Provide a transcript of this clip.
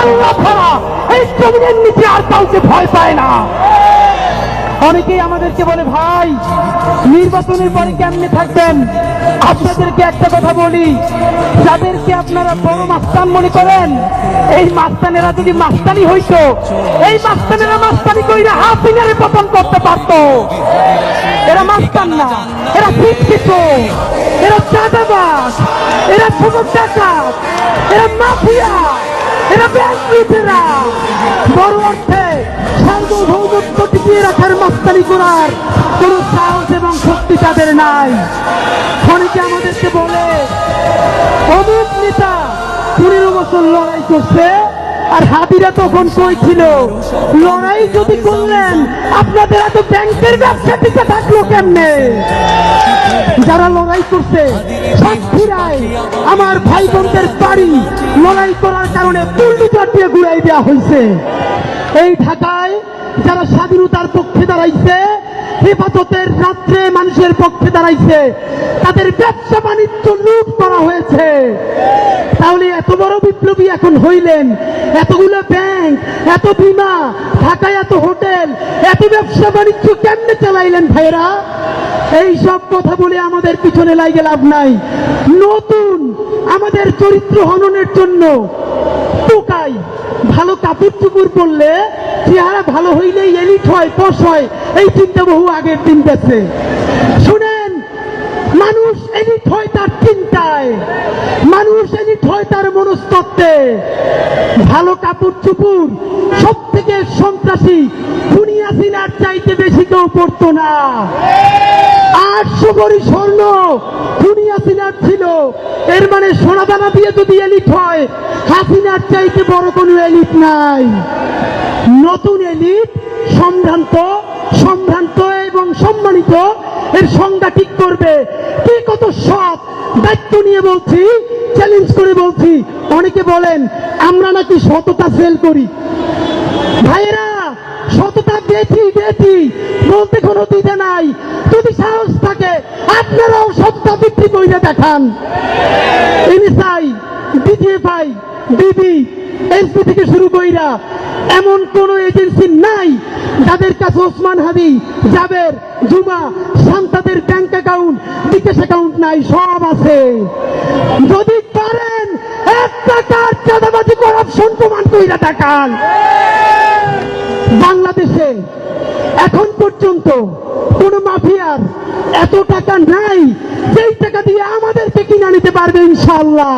আল্লাহ ছাড়া এই জমিনের নিচে আর কাউকে ভয় পায় না। অনেকেই আমাদেরকে বলে, ভাই নির্বাচনের পরে কেমনে থাকবেন? আপনাদেরকে একটা কথা বলি, যাদেরকে আপনারা বড় মাস্তান মনে করেন, এই মাস্তানেরা যদি মাস্তানি হইতো, এই মাস্তানেরা মাস্তানি কইরা হাসিনারে পতন করতে পারতো। এরা মাস্তান না, এরা শিক্ষিত, এরা চাঁদাবাজ, এরা ছোট ডাকাত, এরা মাফিয়া, এরা ব্যাংক লুটেরা। বড় অর্থে সার্বভৌমত্ব টিকিয়ে রাখার মাস্তানি করার কোন সাহস এবং শক্তি তাদের নাই। অনেকে আমাদেরকে বলে, অমুক নেতা 15 বছর লড়াই করছে, আর হাতিরা তখন কই ছিল? লড়াই যদি করলেন, আপনাদের এত ব্যাংকের ব্যবসা টিকে থাকলো কেমনে? যারা লড়াই করছে সাতক্ষীরায় আমার ভাই বোনদের বাড়ি লড়াই করার কারণে পুল্লুচার দিয়ে ঘুরাই দেওয়া হয়েছে। এই ঢাকায় যারা স্বাধীনতার পক্ষে দাঁড়াইছে, হেফাজতের রাত্রে মানুষের পক্ষে দাঁড়াইছে, তাদের ব্যবসা বাণিজ্য লুট করা হয়েছে। তাহলে এত বড় বিপ্লবী এখন হইলেন, এতগুলো ব্যাংক, এত বীমা, ঢাকায় এত হোটেল, এত ব্যবসা বাণিজ্য কেমনে চালাইলেন ভাইরা? এই সব কথা বলে আমাদের পিছনে লাগে লাভ নাই। নতুন আমাদের চরিত্র হননের জন্য টোকাই, ভালো কাপড় চুপড় পরলে চেহারা ভালো হইলেই এলিট হয়, পশ হয়, এই চিন্তা বহু আগের দিন গেছে। শুনেন, মানুষ এলিট হয় তার চিন্তায়, মানুষ এলিট হয় তার মনস্তত্ত্বে। ভালো কাপড় চুপড় সব থেকে সন্ত্রাসী দুনিয়া সিনার চাইতে বেশি কেউ পড়তো না। 800 ভরি স্বর্ণ দুনিয়া সিনার ছিল, এর মানে সোনাদানা দিয়ে যদি এলিট হয়, হাসিনার চাইতে বড় কোনো এলিট নাই। নতুন এলিট সম্ভ্রান্ত, সম্ভ্রান্ত এবং সম্মানিত, এর সংজ্ঞা ঠিক করবে। কি কত সৎ, দায়িত্ব নিয়ে বলছি, চ্যালেঞ্জ করে বলছি। অনেকে বলেন আমরা নাকি সততা সেল করি। ভাইয়েরা, সততা বেঠি বেঠি বলতে কোনো দ্বিধা নাই। যদি সাহস থাকে আপনারাও সততা বিক্রি করে দেখান। এনএসআই, ডিজিএফআই, ডিবি, এসপি থেকে শুরু কইরা এমন কোন এজেন্সি নাই যাদের কাছে ওসমান হাদি, জাবের, জুমা, শান্তাদের ব্যাংক অ্যাকাউন্ট, বিকাশ অ্যাকাউন্ট নাই, সব আছে। যদি পারেন 1 টাকার চাঁদাবাজি করাপশন প্রমাণ কইরা দেখান। বাংলাদেশে এখন পর্যন্ত কোন মাফিয়ার এত টাকা নাই যেই টাকা দিয়ে আমাদেরকে কিনে নিতে পারবে ইনশাআল্লাহ।